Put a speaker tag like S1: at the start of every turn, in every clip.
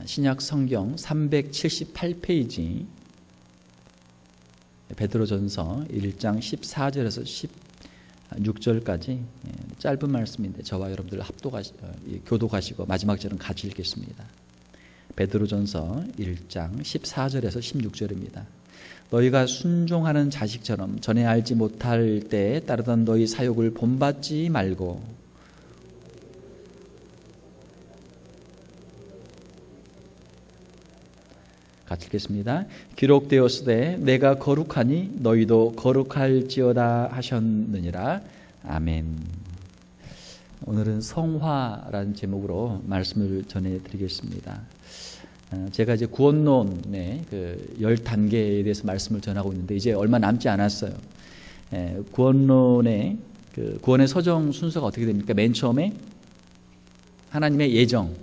S1: 신약 성경 378페이지 베드로전서 1장 14절에서 16절까지 짧은 말씀인데 저와 여러분들 교독하시고 마지막 절은 같이 읽겠습니다. 베드로전서 1장 14절에서 16절입니다. 너희가 순종하는 자식처럼 전에 알지 못할 때에 따르던 너희 사욕을 본받지 말고 같이 읽겠습니다. 기록되었으되 내가 거룩하니 너희도 거룩할지어다 하셨느니라. 아멘. 오늘은 성화라는 제목으로 말씀을 전해드리겠습니다. 제가 이제 구원론의 그 10단계에 대해서 말씀을 전하고 있는데 이제 얼마 남지 않았어요. 구원론의 그 구원의 서정 순서가 어떻게 됩니까? 맨 처음에 하나님의 예정,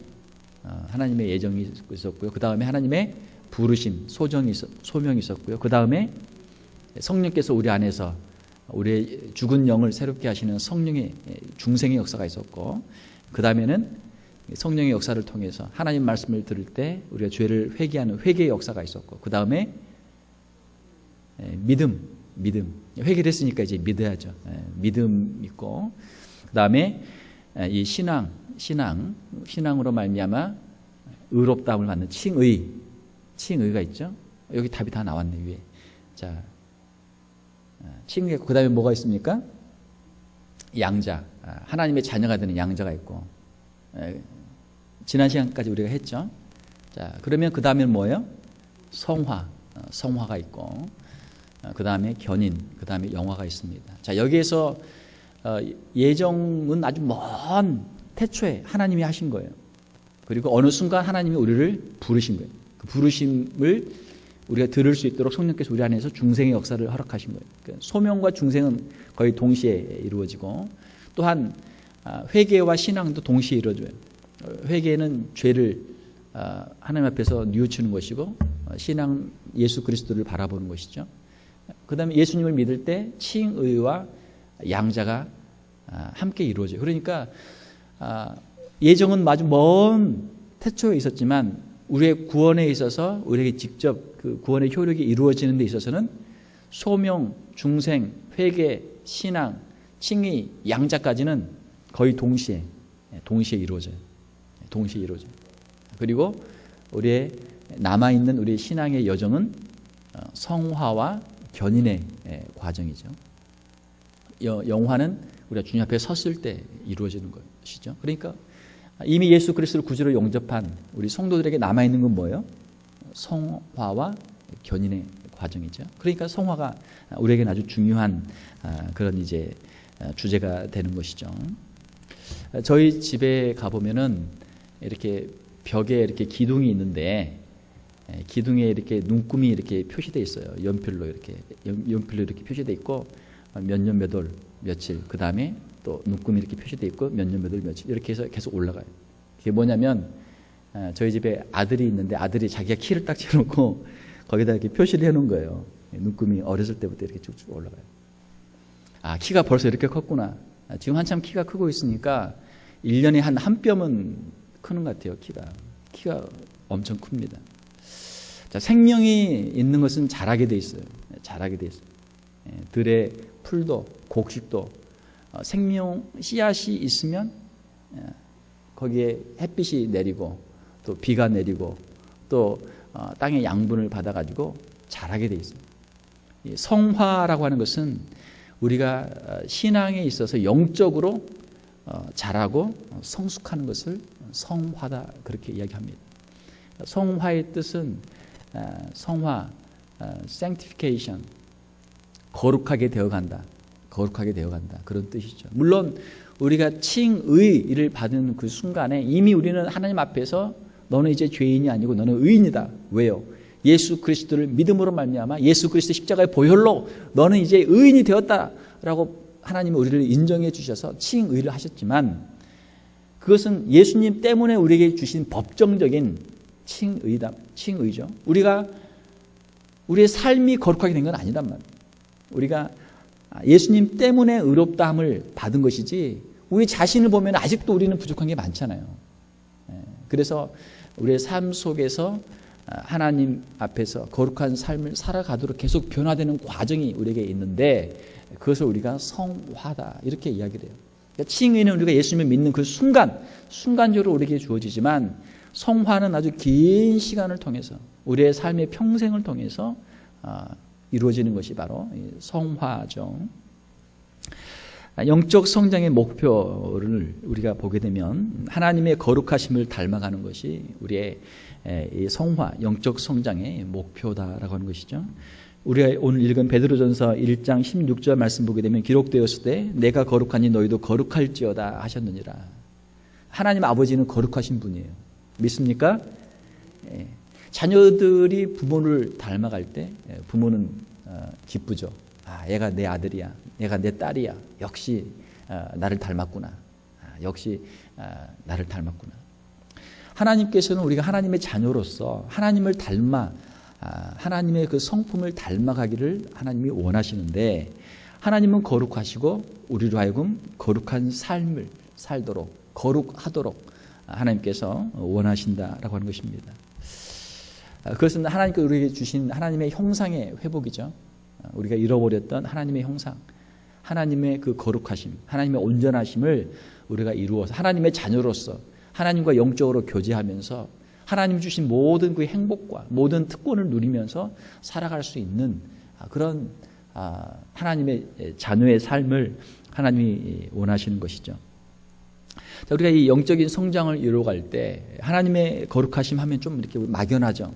S1: 하나님의 예정이 있었고요. 그 다음에 하나님의 부르심, 소명이 있었고요. 그 다음에 성령께서 우리 안에서 우리의 죽은 영을 새롭게 하시는 성령의 중생의 역사가 있었고, 그 다음에는 성령의 역사를 통해서 하나님 말씀을 들을 때 우리가 죄를 회개하는 회개의 역사가 있었고, 그 다음에 믿음, 회개를 했으니까 이제 믿어야죠. 믿음 있고, 그 다음에 이 신앙으로 말미암아 의롭다함을 받는 칭의가 있죠. 여기 답이 다 나왔네 위에. 자, 칭의 그 다음에 뭐가 있습니까? 양자, 하나님의 자녀가 되는 양자가 있고, 지난 시간까지 우리가 했죠. 자, 그러면 그 다음에는 뭐예요? 성화가 있고, 그 다음에 견인, 그 다음에 영화가 있습니다. 자, 여기에서 예정은 아주 먼 태초에 하나님이 하신 거예요. 그리고 어느 순간 하나님이 우리를 부르신 거예요. 그 부르심을 우리가 들을 수 있도록 성령께서 우리 안에서 중생의 역사를 허락하신 거예요. 그러니까 소명과 중생은 거의 동시에 이루어지고, 또한 회개와 신앙도 동시에 이루어져요. 회개는 죄를 하나님 앞에서 뉘우치는 것이고, 신앙 예수 그리스도를 바라보는 것이죠. 그 다음에 예수님을 믿을 때 칭의와 양자가 함께 이루어져요. 그러니까 예정은 아주 먼 태초에 있었지만 우리의 구원에 있어서 우리에게 직접 그 구원의 효력이 이루어지는 데 있어서는 소명, 중생, 회개, 신앙, 칭의, 양자까지는 거의 동시에 이루어져요. 그리고 우리의 남아있는 우리의 신앙의 여정은 성화와 견인의 과정이죠. 영화는 우리가 주님 앞에 섰을 때 이루어지는 것이죠. 그러니까 이미 예수 그리스도를 구주로 영접한 우리 성도들에게 남아있는 건 뭐예요? 성화와 견인의 과정이죠. 그러니까 성화가 우리에게는 아주 중요한 그런 이제 주제가 되는 것이죠. 저희 집에 가보면은 이렇게 벽에 이렇게 기둥이 있는데, 기둥에 이렇게 눈금이 이렇게 표시되어 있어요. 연필로 이렇게 표시되어 있고, 몇 년 몇 월 며칠, 그 다음에 또 눈금이 이렇게 표시되어 있고 몇 년 몇 월 며칠 이렇게 해서 계속 올라가요. 그게 뭐냐면 저희 집에 아들이 있는데 아들이 자기가 키를 딱 재놓고 거기다 이렇게 표시를 해놓은 거예요. 눈금이 어렸을 때부터 이렇게 쭉쭉 올라가요. 키가 벌써 이렇게 컸구나. 지금 한참 키가 크고 있으니까 1년에 한 뼘은 크는 것 같아요. 키가 엄청 큽니다. 자, 생명이 있는 것은 자라게 돼 있어요. 들의 풀도 곡식도 생명 씨앗이 있으면 거기에 햇빛이 내리고 또 비가 내리고 또 땅의 양분을 받아가지고 자라게 돼 있어요. 성화라고 하는 것은 우리가 신앙에 있어서 영적으로 자라고 성숙하는 것을 성화다 그렇게 이야기합니다. 성화의 뜻은 sanctification, 거룩하게 되어간다 그런 뜻이죠. 물론 우리가 칭의를 받은 그 순간에 이미 우리는 하나님 앞에서 너는 이제 죄인이 아니고 너는 의인이다. 왜요? 예수 그리스도를 믿음으로 말미암아 예수 그리스도 십자가의 보혈로 너는 이제 의인이 되었다라고 하나님은 우리를 인정해 주셔서 칭의를 하셨지만, 그것은 예수님 때문에 우리에게 주신 법정적인 칭의죠. 우리의 삶이 거룩하게 된 건 아니란 말이에요. 우리가 예수님 때문에 의롭다함을 받은 것이지, 우리 자신을 보면 아직도 우리는 부족한 게 많잖아요. 그래서 우리의 삶 속에서 하나님 앞에서 거룩한 삶을 살아가도록 계속 변화되는 과정이 우리에게 있는데 그것을 우리가 성화다 이렇게 이야기를 해요. 그러니까 칭의는 우리가 예수님을 믿는 그 순간적으로 우리에게 주어지지만 성화는 아주 긴 시간을 통해서 우리의 삶의 평생을 통해서 이루어지는 것이 바로 성화죠. 영적 성장의 목표를 우리가 보게 되면 하나님의 거룩하심을 닮아가는 것이 우리의 성화, 영적 성장의 목표다라고 하는 것이죠. 우리가 오늘 읽은 베드로전서 1장 16절 말씀 보게 되면 기록되었을 때 내가 거룩하니 너희도 거룩할지어다 하셨느니라. 하나님 아버지는 거룩하신 분이에요. 믿습니까? 자녀들이 부모를 닮아갈 때 부모는 기쁘죠. 얘가 내 아들이야. 얘가 내 딸이야. 역시 나를 닮았구나. 역시 나를 닮았구나. 하나님께서는 우리가 하나님의 자녀로서 하나님을 닮아 하나님의 그 성품을 닮아가기를 하나님이 원하시는데 하나님은 거룩하시고 우리로 하여금 거룩한 삶을 살도록 거룩하도록 하나님께서 원하신다라고 하는 것입니다. 그것은 하나님께서 우리에게 주신 하나님의 형상의 회복이죠. 우리가 잃어버렸던 하나님의 형상, 하나님의 그 거룩하심, 하나님의 온전하심을 우리가 이루어서 하나님의 자녀로서 하나님과 영적으로 교제하면서 하나님 주신 모든 그 행복과 모든 특권을 누리면서 살아갈 수 있는 그런 하나님의 자녀의 삶을 하나님이 원하시는 것이죠. 자, 우리가 이 영적인 성장을 이루어갈 때 하나님의 거룩하심 하면 좀 이렇게 막연하죠.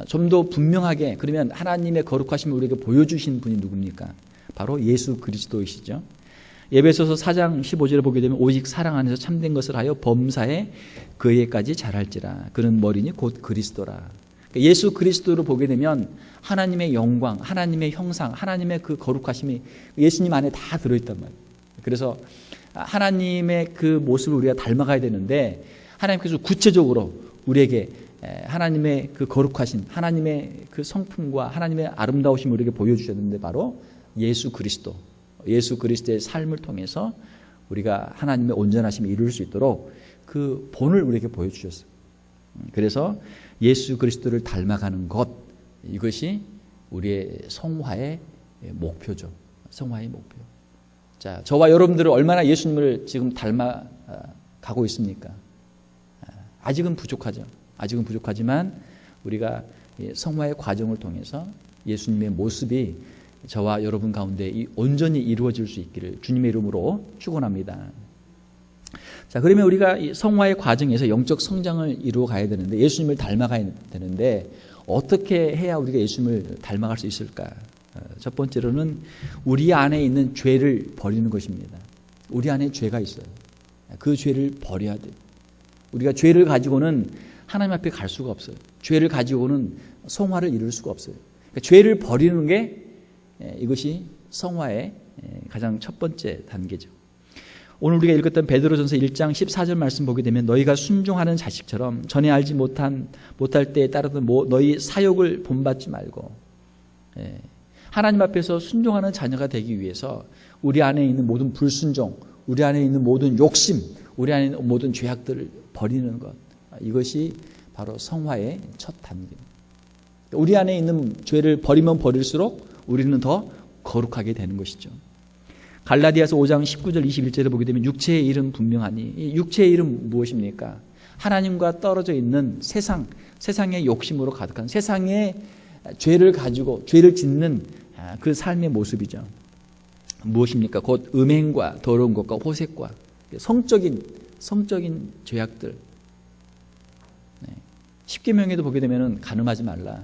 S1: 좀 더 분명하게 그러면 하나님의 거룩하심을 우리에게 보여주신 분이 누굽니까? 바로 예수 그리스도이시죠. 에베소서 4장 15절에 보게 되면 오직 사랑 안에서 참된 것을 하여 범사에 그에까지 자랄지라. 그는 머리니 곧 그리스도라. 그러니까 예수 그리스도로 보게 되면 하나님의 영광, 하나님의 형상, 하나님의 그 거룩하심이 예수님 안에 다 들어있단 말이에요. 그래서 하나님의 그 모습을 우리가 닮아가야 되는데 하나님께서 구체적으로 우리에게 하나님의 그 거룩하신 하나님의 그 성품과 하나님의 아름다우심을 우리에게 보여주셨는데 바로 예수 그리스도의 삶을 통해서 우리가 하나님의 온전하심을 이룰 수 있도록 그 본을 우리에게 보여주셨어요. 그래서 예수 그리스도를 닮아가는 것, 이것이 우리의 성화의 목표죠. 성화의 목표. 자, 저와 여러분들은 얼마나 예수님을 지금 닮아가고 있습니까? 아직은 부족하죠. 아직은 부족하지만 우리가 성화의 과정을 통해서 예수님의 모습이 저와 여러분 가운데 온전히 이루어질 수 있기를 주님의 이름으로 축원합니다. 자, 그러면 우리가 이 성화의 과정에서 영적 성장을 이루어 가야 되는데 예수님을 닮아가야 되는데 어떻게 해야 우리가 예수님을 닮아갈 수 있을까? 첫 번째로는 우리 안에 있는 죄를 버리는 것입니다. 우리 안에 죄가 있어요. 그 죄를 버려야 돼요. 우리가 죄를 가지고는 하나님 앞에 갈 수가 없어요. 죄를 가지고는 성화를 이룰 수가 없어요. 그러니까 죄를 버리는 게 이것이 성화의 가장 첫 번째 단계죠. 오늘 우리가 읽었던 베드로전서 1장 14절 말씀 보게 되면 너희가 순종하는 자식처럼 전에 알지 못할 때에 따르던 너희 사욕을 본받지 말고 하나님 앞에서 순종하는 자녀가 되기 위해서 우리 안에 있는 모든 불순종, 우리 안에 있는 모든 욕심, 우리 안에 있는 모든 죄악들을 버리는 것, 이것이 바로 성화의 첫 단계입니다. 우리 안에 있는 죄를 버리면 버릴수록 우리는 더 거룩하게 되는 것이죠. 갈라디아서 5장 19절 21절에 보게 되면 육체의 일은 분명하니, 이 육체의 일은 무엇입니까? 하나님과 떨어져 있는 세상의 욕심으로 가득한 세상의 죄를 가지고 죄를 짓는 그 삶의 모습이죠. 무엇입니까? 곧 음행과 더러운 것과 호색과 성적인 죄악들. 십계명에도 보게 되면 간음하지 말라.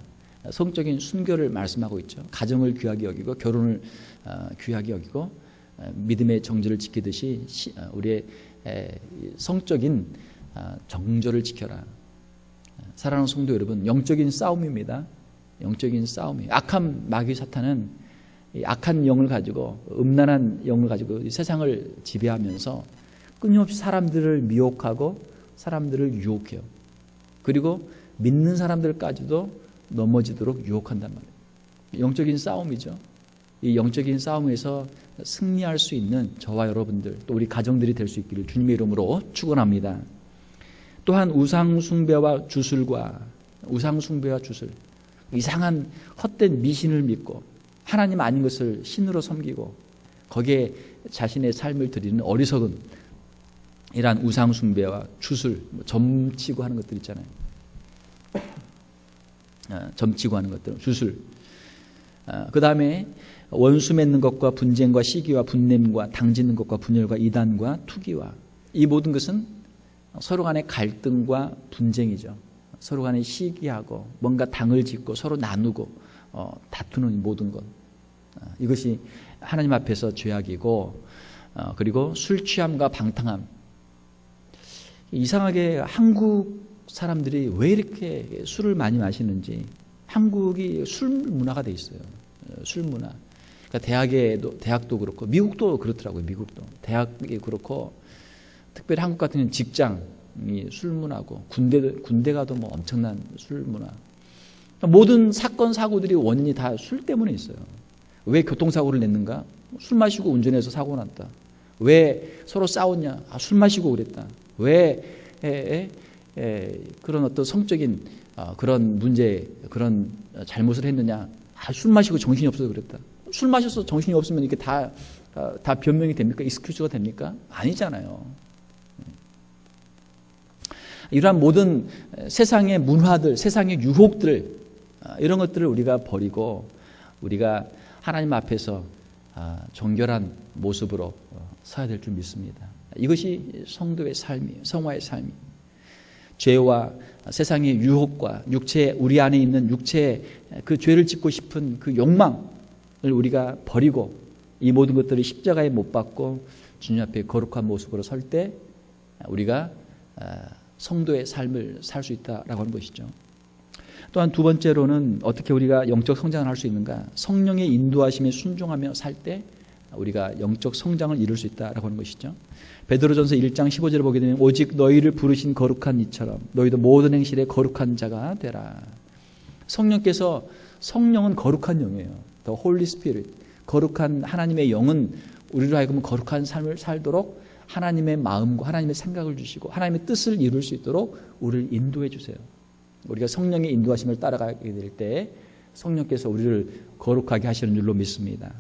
S1: 성적인 순결을 말씀하고 있죠. 가정을 귀하게 여기고 결혼을 귀하게 여기고 믿음의 정절을 지키듯이 우리의 성적인 정절을 지켜라. 사랑하는 성도 여러분, 영적인 싸움입니다. 영적인 싸움이에요. 악한 마귀 사탄은 악한 영을 가지고 음란한 영을 가지고 세상을 지배하면서 끊임없이 사람들을 미혹하고 사람들을 유혹해요. 그리고 믿는 사람들까지도 넘어지도록 유혹한단 말이에요. 영적인 싸움이죠. 이 영적인 싸움에서 승리할 수 있는 저와 여러분들 또 우리 가정들이 될 수 있기를 주님의 이름으로 축원합니다. 또한 우상 숭배와 주술, 이상한 헛된 미신을 믿고 하나님 아닌 것을 신으로 섬기고 거기에 자신의 삶을 드리는 어리석은 이러한 우상 숭배와 주술, 점치고 하는 것들 있잖아요. 점치고 하는 것들, 주술. 그 다음에 원수 맺는 것과 분쟁과 시기와 분냄과 당짓는 것과 분열과 이단과 투기와, 이 모든 것은 서로 간의 갈등과 분쟁이죠. 서로 간에 시기하고 뭔가 당을 짓고 서로 나누고 다투는 모든 것, 이것이 하나님 앞에서 죄악이고, 그리고 술 취함과 방탕함. 이상하게 한국 사람들이 왜 이렇게 술을 많이 마시는지, 한국이 술 문화가 돼 있어요. 술 문화. 그러니까 대학도 그렇고 미국도 그렇더라고요. 미국도 대학이 그렇고, 특별히 한국 같은 경우는 직장이 술 문화고, 군대 가도 뭐 엄청난 술 문화. 그러니까 모든 사건 사고들이 원인이 다 술 때문에 있어요. 왜 교통사고를 냈는가? 술 마시고 운전해서 사고 났다. 왜 서로 싸웠냐? 술 마시고 그랬다. 왜 그런 어떤 성적인 그런 문제, 그런 잘못을 했느냐? 술 마시고 정신이 없어서 그랬다. 술 마셔서 정신이 없으면 이게 다 변명이 됩니까? 익스큐즈가 됩니까? 아니잖아요. 이러한 모든 세상의 문화들, 세상의 유혹들, 이런 것들을 우리가 버리고 우리가 하나님 앞에서 정결한 모습으로 서야 될 줄 믿습니다. 이것이 성도의 삶이에요. 성화의 삶이. 죄와 세상의 유혹과 우리 안에 있는 육체의 그 죄를 짓고 싶은 그 욕망을 우리가 버리고 이 모든 것들을 십자가에 못 박고 주님 앞에 거룩한 모습으로 설 때 우리가 성도의 삶을 살 수 있다라고 하는 것이죠. 또한 두 번째로는 어떻게 우리가 영적 성장을 할 수 있는가? 성령의 인도하심에 순종하며 살 때 우리가 영적 성장을 이룰 수 있다라고 하는 것이죠. 베드로전서 1장 15절을 보게 되면 오직 너희를 부르신 거룩한 이처럼 너희도 모든 행실에 거룩한 자가 되라. 성령은 거룩한 영이에요. The Holy Spirit. 거룩한 하나님의 영은 우리로 하여금 거룩한 삶을 살도록 하나님의 마음과 하나님의 생각을 주시고 하나님의 뜻을 이룰 수 있도록 우리를 인도해 주세요. 우리가 성령의 인도하심을 따라가게 될 때 성령께서 우리를 거룩하게 하시는 줄로 믿습니다.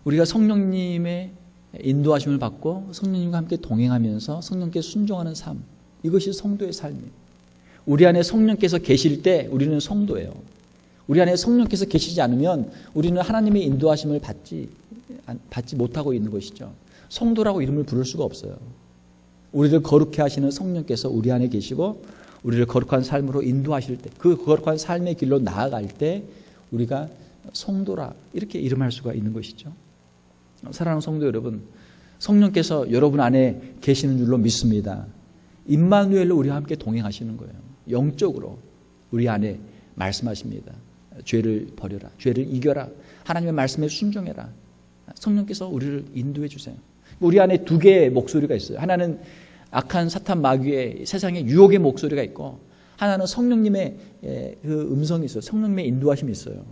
S1: 우리가 성령님의 인도하심을 받고 성령님과 함께 동행하면서 성령께 순종하는 삶, 이것이 성도의 삶이에요. 우리 안에 성령께서 계실 때 우리는 성도예요. 우리 안에 성령께서 계시지 않으면 우리는 하나님의 인도하심을 받지 못하고 있는 것이죠. 성도라고 이름을 부를 수가 없어요. 우리를 거룩해 하시는 성령께서 우리 안에 계시고 우리를 거룩한 삶으로 인도하실 때, 그 거룩한 삶의 길로 나아갈 때 우리가 성도라 이렇게 이름할 수가 있는 것이죠. 사랑하는 성도 여러분, 성령께서 여러분 안에 계시는 줄로 믿습니다. 임마누엘로 우리와 함께 동행하시는 거예요. 영적으로 우리 안에 말씀하십니다. 죄를 버려라, 죄를 이겨라, 하나님의 말씀에 순종해라. 성령께서 우리를 인도해 주세요. 우리 안에 두 개의 목소리가 있어요. 하나는 악한 사탄 마귀의 세상의 유혹의 목소리가 있고, 하나는 성령님의 그 음성이 있어요. 성령님의 인도하심이 있어요.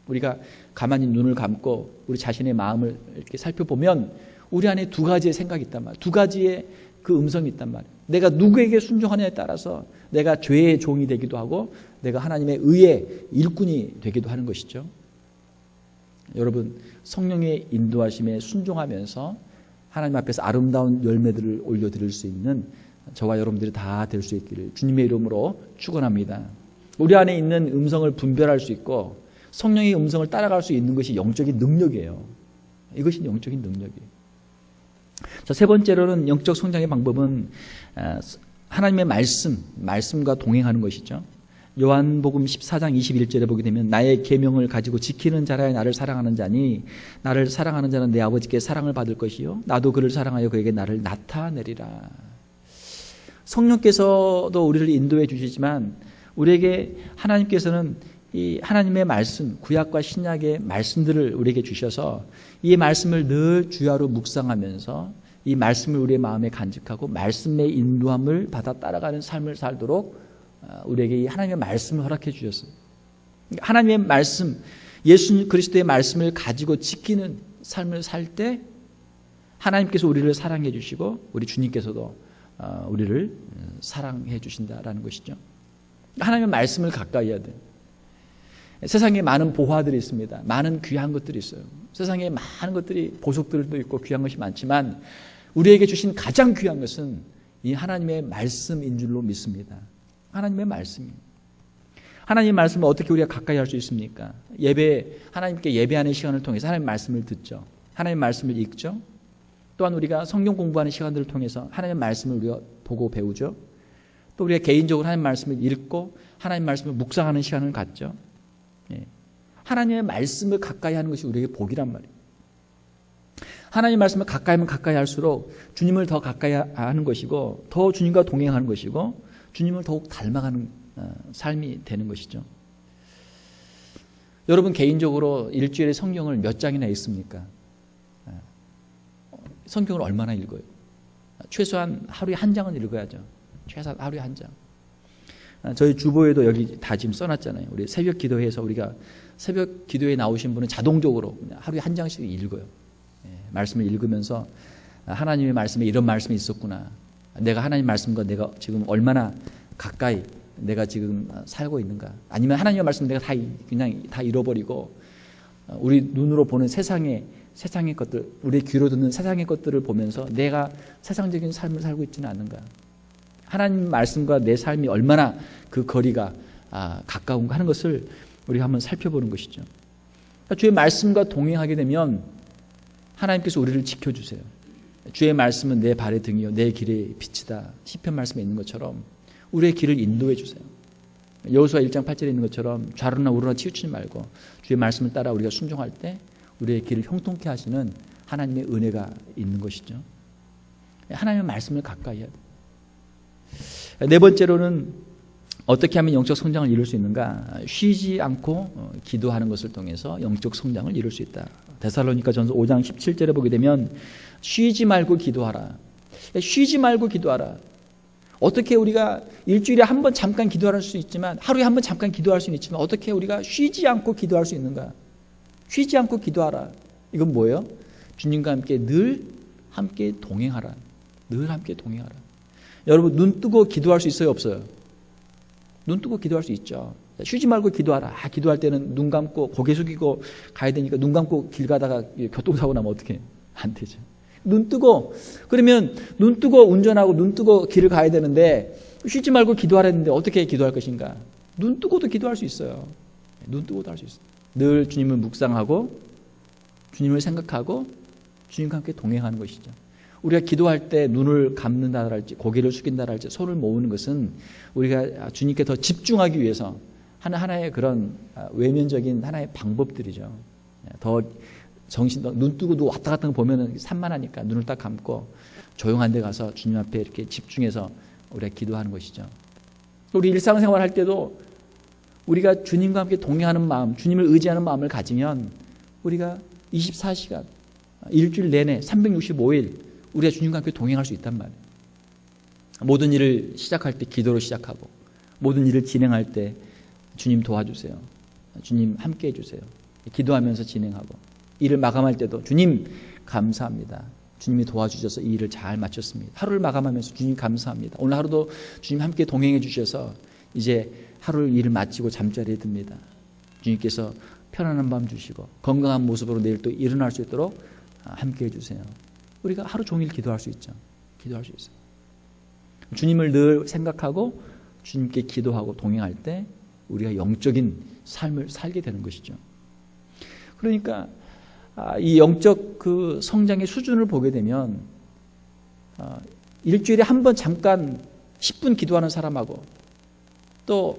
S1: 우리가 가만히 눈을 감고 우리 자신의 마음을 이렇게 살펴보면 우리 안에 두 가지의 생각이 있단 말이에요. 두 가지의 그 음성이 있단 말이에요. 내가 누구에게 순종하느냐에 따라서 내가 죄의 종이 되기도 하고 내가 하나님의 의의 일꾼이 되기도 하는 것이죠. 여러분, 성령의 인도하심에 순종하면서 하나님 앞에서 아름다운 열매들을 올려드릴 수 있는 저와 여러분들이 다 될 수 있기를 주님의 이름으로 축원합니다. 우리 안에 있는 음성을 분별할 수 있고 성령의 음성을 따라갈 수 있는 것이 영적인 능력이에요. 이것이 영적인 능력이에요. 자, 세 번째로는 영적 성장의 방법은 하나님의 말씀과 동행하는 것이죠. 요한복음 14장 21절에 보게 되면 나의 계명을 가지고 지키는 자라야 나를 사랑하는 자니 나를 사랑하는 자는 내 아버지께 사랑을 받을 것이요 나도 그를 사랑하여 그에게 나를 나타내리라. 성령께서도 우리를 인도해 주시지만 우리에게 하나님께서는 이 하나님의 말씀, 구약과 신약의 말씀들을 우리에게 주셔서 이 말씀을 늘 주야로 묵상하면서 이 말씀을 우리의 마음에 간직하고 말씀의 인도함을 받아 따라가는 삶을 살도록 우리에게 이 하나님의 말씀을 허락해 주셨어요. 하나님의 말씀, 예수 그리스도의 말씀을 가지고 지키는 삶을 살 때 하나님께서 우리를 사랑해 주시고 우리 주님께서도 우리를 사랑해 주신다라는 것이죠. 하나님의 말씀을 가까이 해야 돼요. 세상에 많은 보화들이 있습니다. 많은 귀한 것들이 있어요. 세상에 많은 것들이 보석들도 있고 귀한 것이 많지만 우리에게 주신 가장 귀한 것은 이 하나님의 말씀인 줄로 믿습니다. 하나님의 말씀입니다. 하나님의 말씀을 어떻게 우리가 가까이 할 수 있습니까? 하나님께 예배하는 시간을 통해서 하나님의 말씀을 듣죠. 하나님의 말씀을 읽죠. 또한 우리가 성경 공부하는 시간들을 통해서 하나님의 말씀을 우리가 보고 배우죠. 또 우리가 개인적으로 하나님의 말씀을 읽고 하나님의 말씀을 묵상하는 시간을 갖죠. 하나님의 말씀을 가까이 하는 것이 우리에게 복이란 말이에요. 하나님의 말씀을 가까이 하면 가까이 할수록 주님을 더 가까이 하는 것이고 더 주님과 동행하는 것이고 주님을 더욱 닮아가는 삶이 되는 것이죠. 여러분 개인적으로 일주일에 성경을 몇 장이나 읽습니까? 성경을 얼마나 읽어요? 최소한 하루에 한 장은 읽어야죠. 최소한 하루에 한 장. 저희 주보에도 여기 다 지금 써놨잖아요. 우리 새벽 기도회에서 우리가 새벽 기도에 나오신 분은 자동적으로 하루에 한 장씩 읽어요. 말씀을 읽으면서 하나님의 말씀에 이런 말씀이 있었구나. 내가 하나님 말씀과 내가 지금 얼마나 가까이 내가 지금 살고 있는가. 아니면 하나님의 말씀 내가 그냥 다 잃어버리고 우리 눈으로 보는 세상의 것들, 우리 귀로 듣는 세상의 것들을 보면서 내가 세상적인 삶을 살고 있지는 않는가. 하나님 말씀과 내 삶이 얼마나 그 거리가 가까운가 하는 것을 우리가 한번 살펴보는 것이죠. 그러니까 주의 말씀과 동행하게 되면 하나님께서 우리를 지켜주세요. 주의 말씀은 내 발의 등이요 내 길의 빛이다. 시편 말씀에 있는 것처럼 우리의 길을 인도해 주세요. 여호수아 1장 8절에 있는 것처럼 좌로나 우로나 치우치지 말고 주의 말씀을 따라 우리가 순종할 때 우리의 길을 형통케 하시는 하나님의 은혜가 있는 것이죠. 하나님의 말씀을 가까이 해야 돼요. 네 번째로는 어떻게 하면 영적 성장을 이룰 수 있는가? 쉬지 않고 기도하는 것을 통해서 영적 성장을 이룰 수 있다. 데살로니가전서 5장 17절에 보게 되면 쉬지 말고 기도하라. 쉬지 말고 기도하라. 어떻게 우리가 일주일에 한 번 잠깐 기도할 수 있지만 하루에 한 번 잠깐 기도할 수는 있지만 어떻게 우리가 쉬지 않고 기도할 수 있는가? 쉬지 않고 기도하라. 이건 뭐예요? 주님과 함께 늘 함께 동행하라. 늘 함께 동행하라. 여러분 눈 뜨고 기도할 수 있어요? 없어요? 눈 뜨고 기도할 수 있죠. 쉬지 말고 기도하라. 기도할 때는 눈 감고 고개 숙이고 가야 되니까 눈 감고 길 가다가 교통사고 나면 어떻게 안 되죠. 눈 뜨고 그러면 눈 뜨고 운전하고 눈 뜨고 길을 가야 되는데 쉬지 말고 기도하라는데 어떻게 기도할 것인가? 눈 뜨고도 기도할 수 있어요. 눈 뜨고도 할 수 있어요. 늘 주님을 묵상하고 주님을 생각하고 주님과 함께 동행하는 것이죠. 우리가 기도할 때 눈을 감는다 할지 고개를 숙인다 할지 손을 모으는 것은 우리가 주님께 더 집중하기 위해서 하나의 그런 외면적인 하나의 방법들이죠. 더 눈 뜨고 왔다 갔다 보면은 산만하니까 눈을 딱 감고 조용한 데 가서 주님 앞에 이렇게 집중해서 우리가 기도하는 것이죠. 우리 일상생활 할 때도 우리가 주님과 함께 동행하는 마음, 주님을 의지하는 마음을 가지면 우리가 24시간, 일주일 내내 365일 우리가 주님과 함께 동행할 수 있단 말이에요. 모든 일을 시작할 때 기도로 시작하고 모든 일을 진행할 때 주님 도와주세요. 주님 함께 해주세요. 기도하면서 진행하고 일을 마감할 때도 주님 감사합니다. 주님이 도와주셔서 이 일을 잘 마쳤습니다. 하루를 마감하면서 주님 감사합니다. 오늘 하루도 주님 함께 동행해 주셔서 이제 하루 일을 마치고 잠자리에 듭니다. 주님께서 편안한 밤 주시고 건강한 모습으로 내일 또 일어날 수 있도록 함께 해주세요. 우리가 하루 종일 기도할 수 있죠. 기도할 수 있어요. 주님을 늘 생각하고 주님께 기도하고 동행할 때 우리가 영적인 삶을 살게 되는 것이죠. 그러니까 이 영적 그 성장의 수준을 보게 되면 일주일에 한 번 잠깐 10분 기도하는 사람하고 또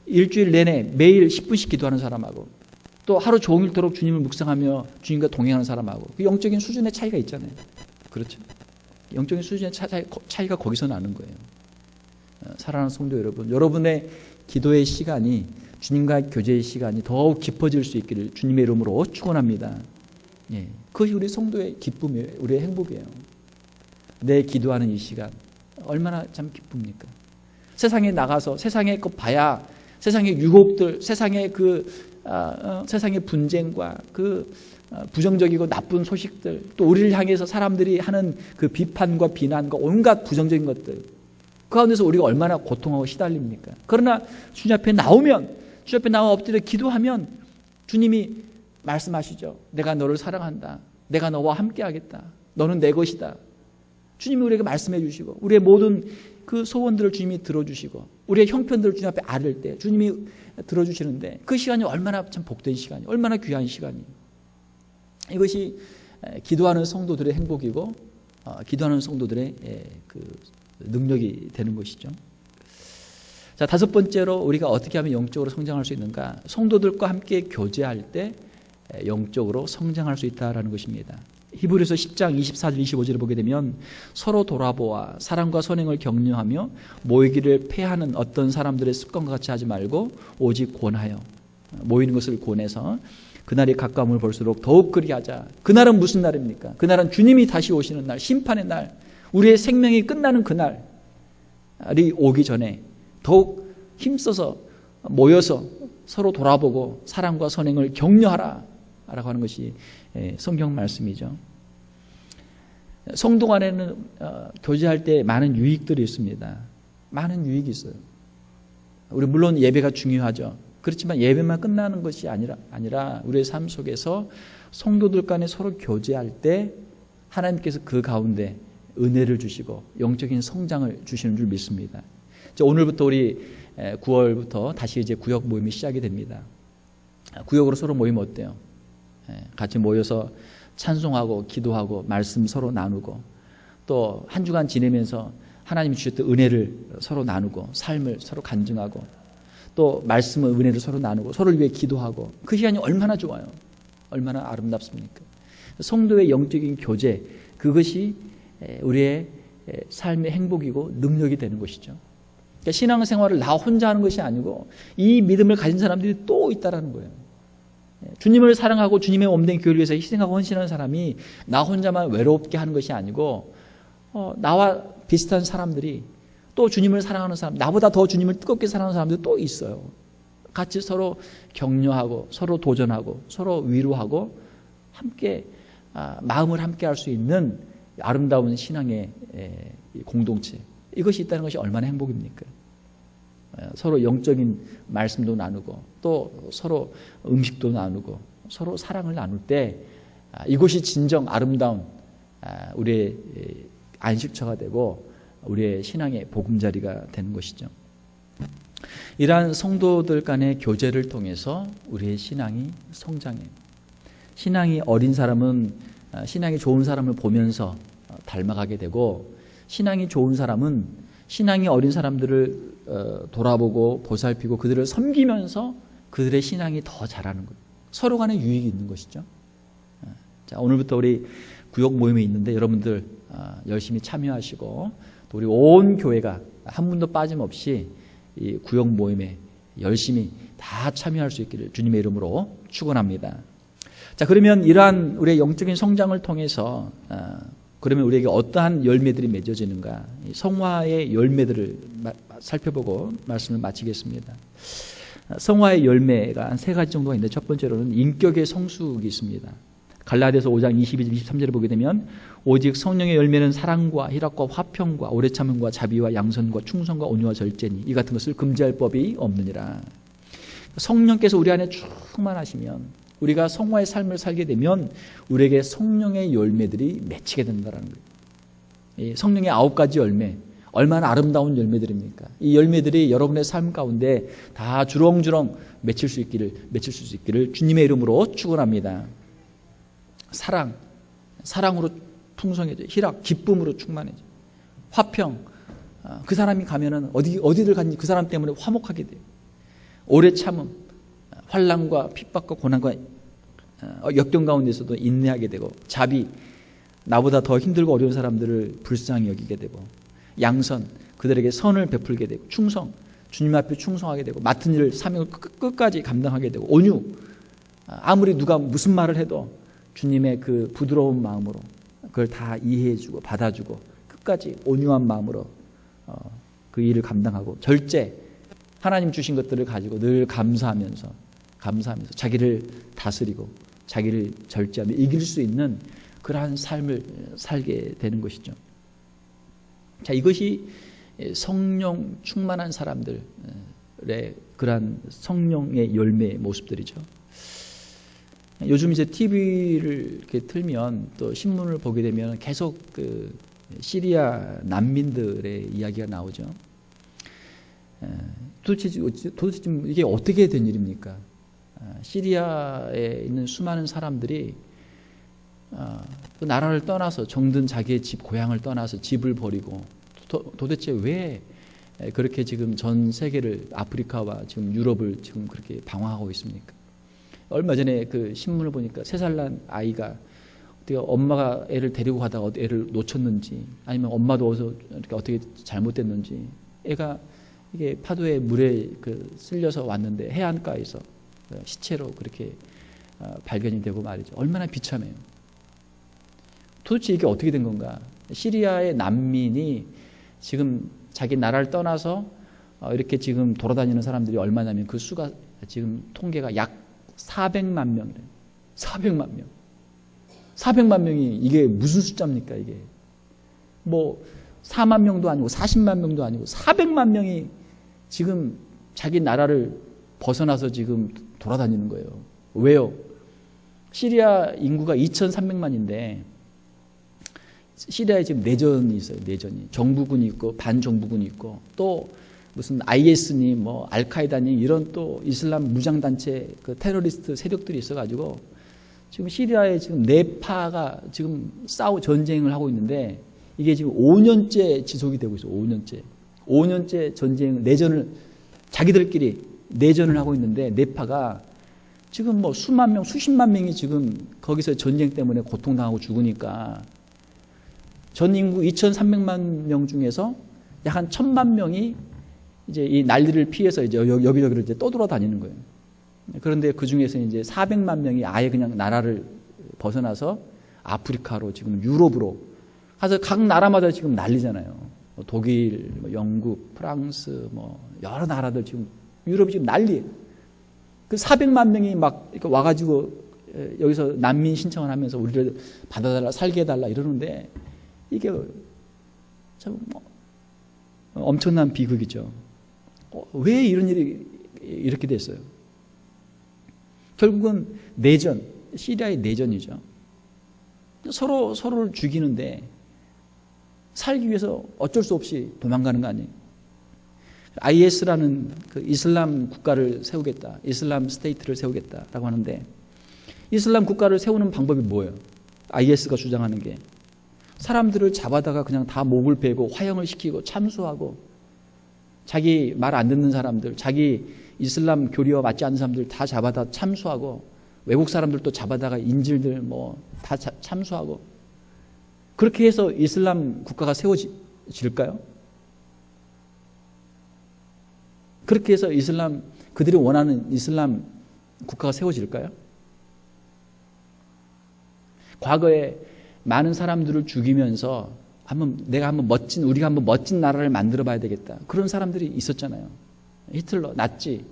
S1: 일주일 내내 매일 10분씩 기도하는 사람하고 또 하루 종일토록 주님을 묵상하며 주님과 동행하는 사람하고 그 영적인 수준의 차이가 있잖아요. 그렇죠? 영적인 수준의 차이가 거기서 나는 거예요. 사랑하는 성도 여러분, 여러분의 기도의 시간이 주님과의 교제의 시간이 더욱 깊어질 수 있기를 주님의 이름으로 축원합니다. 예, 그것이 우리 성도의 기쁨이에요. 우리의 행복이에요. 내 기도하는 이 시간 얼마나 참 기쁩니까? 세상에 나가서 세상의 것 봐야 세상의 유혹들, 세상의 세상의 분쟁과 부정적이고 나쁜 소식들, 또 우리를 향해서 사람들이 하는 그 비판과 비난과 온갖 부정적인 것들, 그 가운데서 우리가 얼마나 고통하고 시달립니까? 그러나 주님 앞에 나오면, 주님 앞에 나와 엎드려 기도하면 주님이 말씀하시죠. 내가 너를 사랑한다. 내가 너와 함께 하겠다. 너는 내 것이다. 주님이 우리에게 말씀해 주시고, 우리의 모든 그 소원들을 주님이 들어주시고, 우리의 형편들을 주님 앞에 아뢰을 때 주님이 들어주시는데, 그 시간이 얼마나 참 복된 시간이, 얼마나 귀한 시간이. 이것이 기도하는 성도들의 행복이고, 기도하는 성도들의 그 능력이 되는 것이죠. 자, 다섯 번째로 우리가 어떻게 하면 영적으로 성장할 수 있는가? 성도들과 함께 교제할 때 영적으로 성장할 수 있다라는 것입니다. 히브리서 10장 24절 25절을 보게 되면, 서로 돌아보아 사랑과 선행을 격려하며 모이기를 패하는 어떤 사람들의 습관과 같이 하지 말고 오직 권하여, 모이는 것을 권해서 그날이 가까움을 볼수록 더욱 그리하자. 그날은 무슨 날입니까? 그날은 주님이 다시 오시는 날, 심판의 날, 우리의 생명이 끝나는 그날이 오기 전에 더욱 힘써서 모여서 서로 돌아보고 사랑과 선행을 격려하라 라고 하는 것이 성경 말씀이죠. 성도 간에는 교제할 때 많은 유익들이 있습니다. 많은 유익이 있어요. 우리 물론 예배가 중요하죠. 그렇지만 예배만 끝나는 것이 아니라 우리의 삶 속에서 성도들 간에 서로 교제할 때 하나님께서 그 가운데 은혜를 주시고 영적인 성장을 주시는 줄 믿습니다. 오늘부터 우리 9월부터 다시 이제 구역 모임이 시작이 됩니다. 구역으로 서로 모이면 어때요? 같이 모여서 찬송하고 기도하고 말씀 서로 나누고, 또 한 주간 지내면서 하나님이 주셨던 은혜를 서로 나누고, 삶을 서로 간증하고, 또 말씀의 은혜를 서로 나누고, 서로를 위해 기도하고, 그 시간이 얼마나 좋아요. 얼마나 아름답습니까? 성도의 영적인 교제, 그것이 우리의 삶의 행복이고 능력이 되는 것이죠. 그러니까 신앙생활을 나 혼자 하는 것이 아니고 이 믿음을 가진 사람들이 또 있다라는 거예요. 주님을 사랑하고 주님의 몸된 교회를 위해서 희생하고 헌신하는 사람이 나 혼자만 외롭게 하는 것이 아니고, 나와 비슷한 사람들이, 또 주님을 사랑하는 사람, 나보다 더 주님을 뜨겁게 사랑하는 사람들이 또 있어요. 같이 서로 격려하고 서로 도전하고 서로 위로하고 함께 마음을 함께 할 수 있는 아름다운 신앙의 공동체, 이것이 있다는 것이 얼마나 행복입니까? 서로 영적인 말씀도 나누고, 또 서로 음식도 나누고, 서로 사랑을 나눌 때 이것이 진정 아름다운 우리의 안식처가 되고 우리의 신앙의 보금자리가 되는 것이죠. 이러한 성도들 간의 교제를 통해서 우리의 신앙이 성장해요. 신앙이 어린 사람은 신앙이 좋은 사람을 보면서 닮아가게 되고, 신앙이 좋은 사람은 신앙이 어린 사람들을 돌아보고 보살피고 그들을 섬기면서 그들의 신앙이 더 자라는 거예요. 서로 간에 유익이 있는 것이죠. 자, 오늘부터 우리 구역 모임이 있는데 여러분들 열심히 참여하시고, 또 우리 온 교회가 한 분도 빠짐없이 이 구역 모임에 열심히 다 참여할 수 있기를 주님의 이름으로 축원합니다. 자, 그러면 이러한 우리의 영적인 성장을 통해서 그러면 우리에게 어떠한 열매들이 맺어지는가? 성화의 열매들을 살펴보고 말씀을 마치겠습니다. 성화의 열매가 한 세 가지 정도가 있는데, 첫 번째로는 인격의 성숙이 있습니다. 갈라디아서 5장 22절 23절을 보게 되면, 오직 성령의 열매는 사랑과 희락과 화평과 오래 참음과 자비와 양선과 충성과 온유와 절제니 이 같은 것을 금지할 법이 없느니라. 성령께서 우리 안에 충만하시면, 우리가 성화의 삶을 살게 되면 우리에게 성령의 열매들이 맺히게 된다는 거예요. 이 성령의 9가지 열매, 얼마나 아름다운 열매들입니까? 이 열매들이 여러분의 삶 가운데 다 주렁주렁 맺힐 수 있기를 주님의 이름으로 축원합니다. 사랑으로 풍성해져. 희락, 기쁨으로 충만해져. 화평, 그 사람이 가면은 어디를 갔는지 그 사람 때문에 화목하게 돼요. 오래 참음, 환난과 핍박과 고난과 역경 가운데서도 인내하게 되고, 자비, 나보다 더 힘들고 어려운 사람들을 불쌍히 여기게 되고, 양선, 그들에게 선을 베풀게 되고, 충성, 주님 앞에 충성하게 되고, 맡은 일을 사명을 끝까지 감당하게 되고, 온유, 아무리 누가 무슨 말을 해도 주님의 그 부드러운 마음으로 그걸 다 이해해주고 받아주고 끝까지 온유한 마음으로 그 일을 감당하고, 절제, 하나님 주신 것들을 가지고 늘 감사하면서 자기를 다스리고 자기를 절제하며 이길 수 있는 그러한 삶을 살게 되는 것이죠. 자, 이것이 성령 충만한 사람들의 그러한 성령의 열매의 모습들이죠. 요즘 이제 TV를 이렇게 틀면 또 신문을 보게 되면 계속 그 시리아 난민들의 이야기가 나오죠. 도대체 지금 이게 어떻게 된 일입니까? 시리아에 있는 수많은 사람들이 그 나라를 떠나서 정든 자기의 집 고향을 떠나서 집을 버리고 도대체 왜 그렇게 지금 전 세계를 아프리카와 지금 유럽을 지금 그렇게 방황하고 있습니까? 얼마 전에 그 신문을 보니까 3살 난 아이가 엄마가 애를 데리고 가다가 애를 놓쳤는지 아니면 엄마도 어떻게 잘못됐는지 애가 이게 파도에 물에 쓸려서 왔는데 해안가에서 시체로 그렇게 발견이 되고 말이죠. 얼마나 비참해요. 도대체 이게 어떻게 된 건가? 시리아의 난민이 지금 자기 나라를 떠나서 이렇게 지금 돌아다니는 사람들이 얼마냐면 그 수가 지금 통계가 약 400만 명이래요. 400만 명. 400만 명이 이게 무슨 숫자입니까? 이게 뭐 4만 명도 아니고 40만 명도 아니고 400만 명이 지금 자기 나라를 벗어나서 지금 돌아다니는 거예요. 왜요? 시리아 인구가 2,300만인데 시리아에 지금 내전이 있어요. 내전이. 정부군이 있고 반정부군이 있고 또 무슨 IS니 뭐 알카에다니 이런 또 이슬람 무장단체 그 테러리스트 세력들이 있어가지고 지금 시리아에 지금 네파가 지금 전쟁을 하고 있는데 이게 지금 5년째 지속이 되고 있어요. 5년째 내전을 자기들끼리 내전을 하고 있는데 네파가 지금 뭐 수만 명, 수십만 명이 지금 거기서 전쟁 때문에 고통당하고 죽으니까 전 인구 2,300만 명 중에서 약 한 1,000만 명이 이제 이 난리를 피해서 이제 여기저기를 이제 떠돌아다니는 거예요. 그런데 그 중에서 이제 400만 명이 아예 그냥 나라를 벗어나서 아프리카로 지금 유럽으로 가서 각 나라마다 지금 난리잖아요. 독일, 영국, 프랑스, 뭐 여러 나라들 지금 유럽이 지금 난리예요. 그 400만 명이 막 이렇게 와가지고 여기서 난민 신청을 하면서 우리를 받아달라, 살게 해달라 이러는데 이게 참 엄청난 비극이죠. 왜 이런 일이 이렇게 됐어요? 결국은 내전, 시리아의 내전이죠. 서로를 죽이는데 살기 위해서 어쩔 수 없이 도망가는 거 아니에요? IS라는 그 이슬람 국가를 세우겠다, 이슬람 스테이트를 세우겠다라고 하는데 이슬람 국가를 세우는 방법이 뭐예요? IS가 주장하는 게 사람들을 잡아다가 그냥 다 목을 베고 화형을 시키고 참수하고 자기 말 안 듣는 사람들, 자기 이슬람 교리와 맞지 않는 사람들 다 잡아다 참수하고 외국 사람들도 잡아다가 인질들 뭐 다 참수하고 그렇게 해서 이슬람 국가가 세워질까요? 그렇게 해서 그들이 원하는 이슬람 국가가 세워질까요? 과거에 많은 사람들을 죽이면서 우리가 한번 멋진 나라를 만들어 봐야 되겠다. 그런 사람들이 있었잖아요. 히틀러, 나치.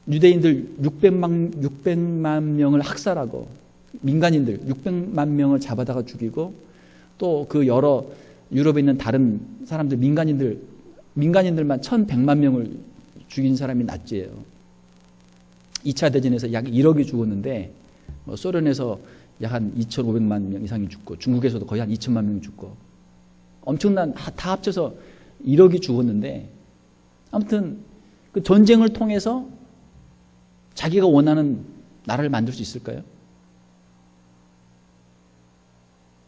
S1: 유대인들 600만 명을 학살하고 민간인들 600만 명을 잡아다가 죽이고 또 그 여러 유럽에 있는 다른 사람들 민간인들만 1,100만 명을 죽인 사람이 나치예요. 2차 대전에서 약 1억이 죽었는데 소련에서 약 한 2,500만 명 이상이 죽고 중국에서도 거의 한 2천만 명이 죽고 엄청난 다 합쳐서 1억이 죽었는데 아무튼 그 전쟁을 통해서 자기가 원하는 나라를 만들 수 있을까요?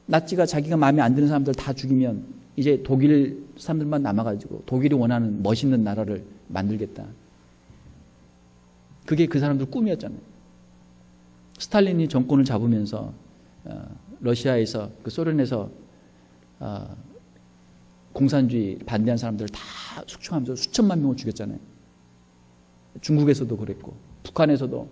S1: 나치가 자기가 마음에 안 드는 사람들 다 죽이면 이제 독일 사람들만 남아가지고 독일이 원하는 멋있는 나라를 만들겠다. 그게 그 사람들 꿈이었잖아요. 스탈린이 정권을 잡으면서 러시아에서 소련에서 공산주의 반대한 사람들을 다 숙청하면서 수천만 명을 죽였잖아요. 중국에서도 그랬고 북한에서도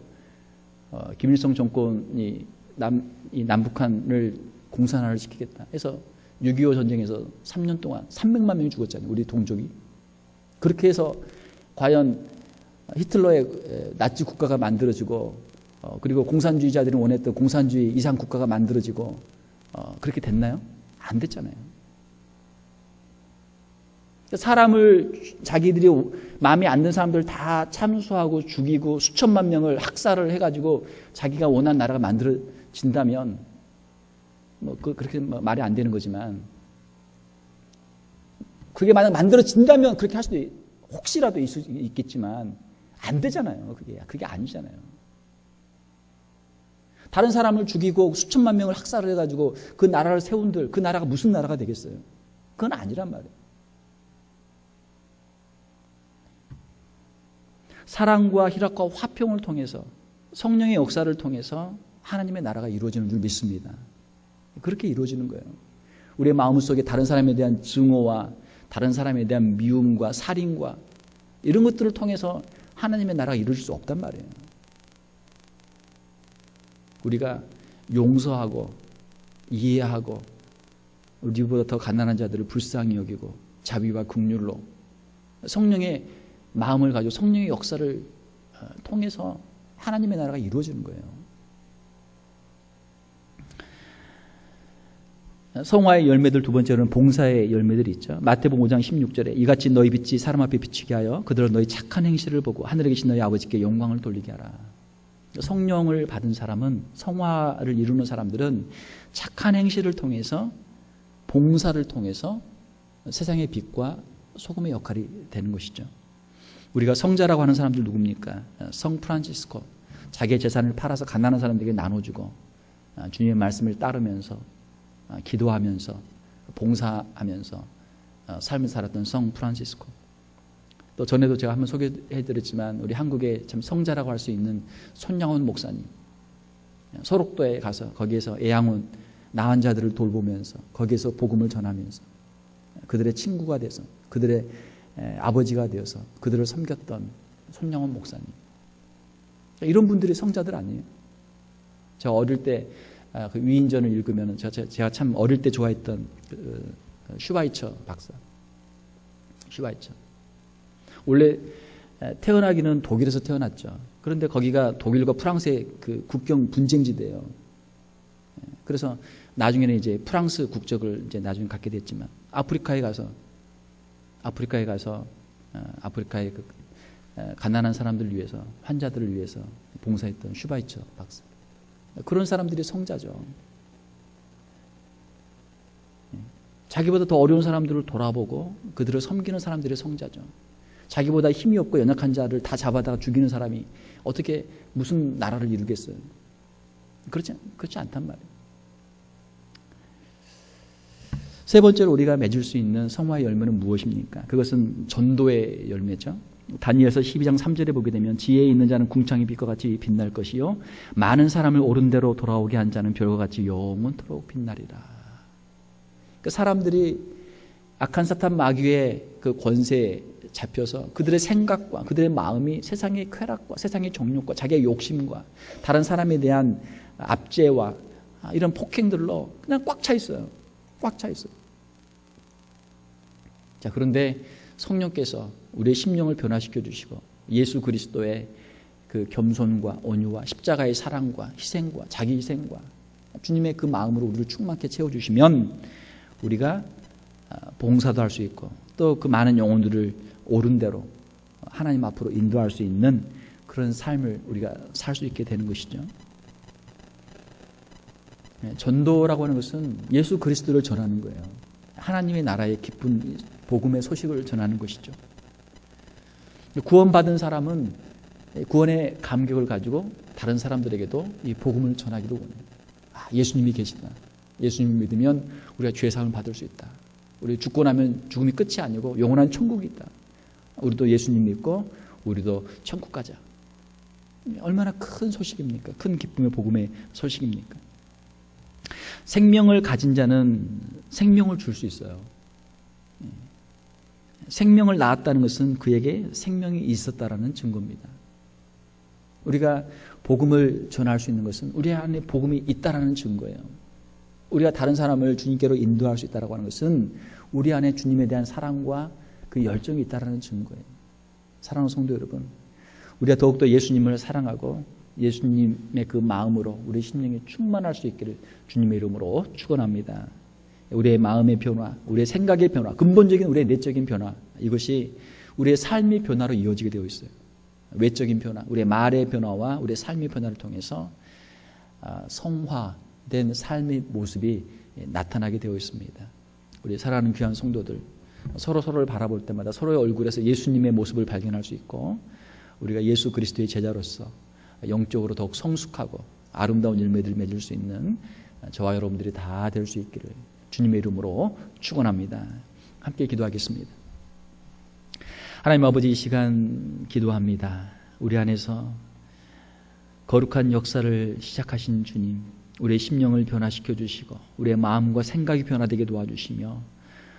S1: 김일성 정권이 남북한을 공산화를 시키겠다 해서 6.25 전쟁에서 3년 동안 300만 명이 죽었잖아요. 우리 동족이. 그렇게 해서 과연 히틀러의 나치 국가가 만들어지고 그리고 공산주의자들이 원했던 공산주의 이상 국가가 만들어지고 그렇게 됐나요? 안 됐잖아요. 사람을 자기들이 마음에 안 드는 사람들 다 참수하고 죽이고 수천만 명을 학살을 해가지고 자기가 원하는 나라가 만들어진다면 그렇게 말이 안 되는 거지만 그게 만약 만들어진다면 그렇게 할 수도 혹시라도 있겠지만 안 되잖아요. 그게 아니잖아요. 다른 사람을 죽이고 수천만 명을 학살을 해가지고 그 나라를 세운들 그 나라가 무슨 나라가 되겠어요? 그건 아니란 말이에요. 사랑과 희락과 화평을 통해서 성령의 역사를 통해서 하나님의 나라가 이루어지는 줄 믿습니다. 그렇게 이루어지는 거예요. 우리의 마음속에 다른 사람에 대한 증오와 다른 사람에 대한 미움과 살인과 이런 것들을 통해서 하나님의 나라가 이루어질 수 없단 말이에요. 우리가 용서하고 이해하고 우리보다 더 가난한 자들을 불쌍히 여기고 자비와 긍휼로 성령의 마음을 가지고 성령의 역사를 통해서 하나님의 나라가 이루어지는 거예요. 성화의 열매들 두 번째로는 봉사의 열매들이 있죠. 마태복음 5장 16절에 이같이 너희 빛이 사람 앞에 비치게 하여 그들은 너희 착한 행실을 보고 하늘에 계신 너희 아버지께 영광을 돌리게 하라. 성령을 받은 사람은 성화를 이루는 사람들은 착한 행실을 통해서 봉사를 통해서 세상의 빛과 소금의 역할이 되는 것이죠. 우리가 성자라고 하는 사람들 누굽니까? 성 프란치스코 자기의 재산을 팔아서 가난한 사람들에게 나눠주고 주님의 말씀을 따르면서 기도하면서 봉사하면서 삶을 살았던 성 프란치스코. 또 전에도 제가 한번 소개해드렸지만 우리 한국의 참 성자라고 할 수 있는 손양원 목사님 소록도에 가서 거기에서 애양원 나은 자들을 돌보면서 거기에서 복음을 전하면서 그들의 친구가 돼서 그들의 아버지가 되어서 그들을 섬겼던 손양원 목사님. 이런 분들이 성자들 아니에요? 제가 어릴 때 그 위인전을 읽으면 제가 참 어릴 때 좋아했던 슈바이처 박사. 슈바이처. 원래 태어나기는 독일에서 태어났죠. 그런데 거기가 독일과 프랑스의 그 국경 분쟁지대예요. 그래서 나중에는 이제 프랑스 국적을 이제 나중에 갖게 됐지만 아프리카에 가서 아프리카의 그 가난한 사람들을 위해서 환자들을 위해서 봉사했던 슈바이처 박사. 그런 사람들이 성자죠. 자기보다 더 어려운 사람들을 돌아보고 그들을 섬기는 사람들이 성자죠. 자기보다 힘이 없고 연약한 자를 다 잡아다가 죽이는 사람이 어떻게 무슨 나라를 이루겠어요? 그렇지 않단 말이에요. 세 번째로 우리가 맺을 수 있는 성화의 열매는 무엇입니까? 그것은 전도의 열매죠. 다니엘서 12장 3절에 보게 되면 지혜에 있는 자는 궁창의 빛과 같이 빛날 것이요 많은 사람을 옳은 대로 돌아오게 한 자는 별과 같이 영원토록 빛나리라. 그 사람들이 악한 사탄 마귀의 그 권세에 잡혀서 그들의 생각과 그들의 마음이 세상의 쾌락과 세상의 정욕과 자기의 욕심과 다른 사람에 대한 압제와 이런 폭행들로 그냥 꽉 차 있어요. 꽉 차 있어요. 자, 그런데 성령께서 우리의 심령을 변화시켜 주시고 예수 그리스도의 그 겸손과 온유와 십자가의 사랑과 희생과 자기 희생과 주님의 그 마음으로 우리를 충만케 채워주시면 우리가 봉사도 할 수 있고 또 그 많은 영혼들을 옳은 대로 하나님 앞으로 인도할 수 있는 그런 삶을 우리가 살 수 있게 되는 것이죠. 전도라고 하는 것은 예수 그리스도를 전하는 거예요. 하나님의 나라의 기쁜 복음의 소식을 전하는 것이죠. 구원받은 사람은 구원의 감격을 가지고 다른 사람들에게도 이 복음을 전하기도 원해요. 예수님이 계시다. 예수님을 믿으면 우리가 죄사함을 받을 수 있다. 우리 죽고 나면 죽음이 끝이 아니고 영원한 천국이 있다. 우리도 예수님 믿고 우리도 천국 가자. 얼마나 큰 소식입니까? 큰 기쁨의 복음의 소식입니까? 생명을 가진 자는 생명을 줄 수 있어요. 생명을 낳았다는 것은 그에게 생명이 있었다라는 증거입니다. 우리가 복음을 전할 수 있는 것은 우리 안에 복음이 있다라는 증거예요. 우리가 다른 사람을 주님께로 인도할 수 있다라고 하는 것은 우리 안에 주님에 대한 사랑과 그 열정이 있다라는 증거예요. 사랑하는 성도 여러분, 우리가 더욱더 예수님을 사랑하고 예수님의 그 마음으로 우리 심령이 충만할 수 있기를 주님의 이름으로 축원합니다. 우리의 마음의 변화, 우리의 생각의 변화, 근본적인 우리의 내적인 변화, 이것이 우리의 삶의 변화로 이어지게 되어 있어요. 외적인 변화, 우리의 말의 변화와 우리의 삶의 변화를 통해서 성화된 삶의 모습이 나타나게 되어 있습니다. 우리 사랑하는 귀한 성도들, 서로를 바라볼 때마다 서로의 얼굴에서 예수님의 모습을 발견할 수 있고, 우리가 예수 그리스도의 제자로서 영적으로 더욱 성숙하고 아름다운 열매들을 맺을 수 있는 저와 여러분들이 다 될 수 있기를 주님의 이름으로 축원합니다. 함께 기도하겠습니다. 하나님 아버지, 이 시간 기도합니다. 우리 안에서 거룩한 역사를 시작하신 주님, 우리의 심령을 변화시켜 주시고 우리의 마음과 생각이 변화되게 도와주시며,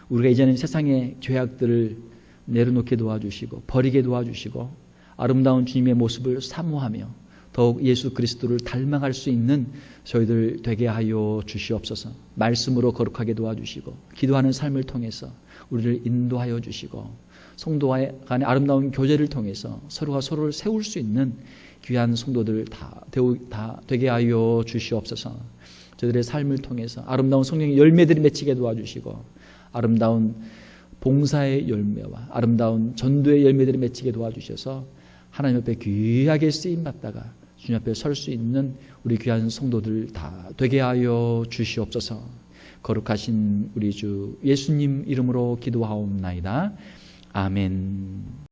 S1: 우리가 이제는 세상의 죄악들을 내려놓게 도와주시고 버리게 도와주시고 아름다운 주님의 모습을 사모하며 더욱 예수 그리스도를 닮아갈 수 있는 저희들 되게 하여 주시옵소서. 말씀으로 거룩하게 도와주시고 기도하는 삶을 통해서 우리를 인도하여 주시고 성도 간의 아름다운 교제를 통해서 서로가 서로를 세울 수 있는 귀한 성도들 다 되게 하여 주시옵소서. 저들의 삶을 통해서 아름다운 성령의 열매들이 맺히게 도와주시고 아름다운 봉사의 열매와 아름다운 전도의 열매들이 맺히게 도와주셔서 하나님 앞에 귀하게 쓰임받다가 주님 앞에 설 수 있는 우리 귀한 성도들 다 되게 하여 주시옵소서. 거룩하신 우리 주 예수님 이름으로 기도하옵나이다. 아멘.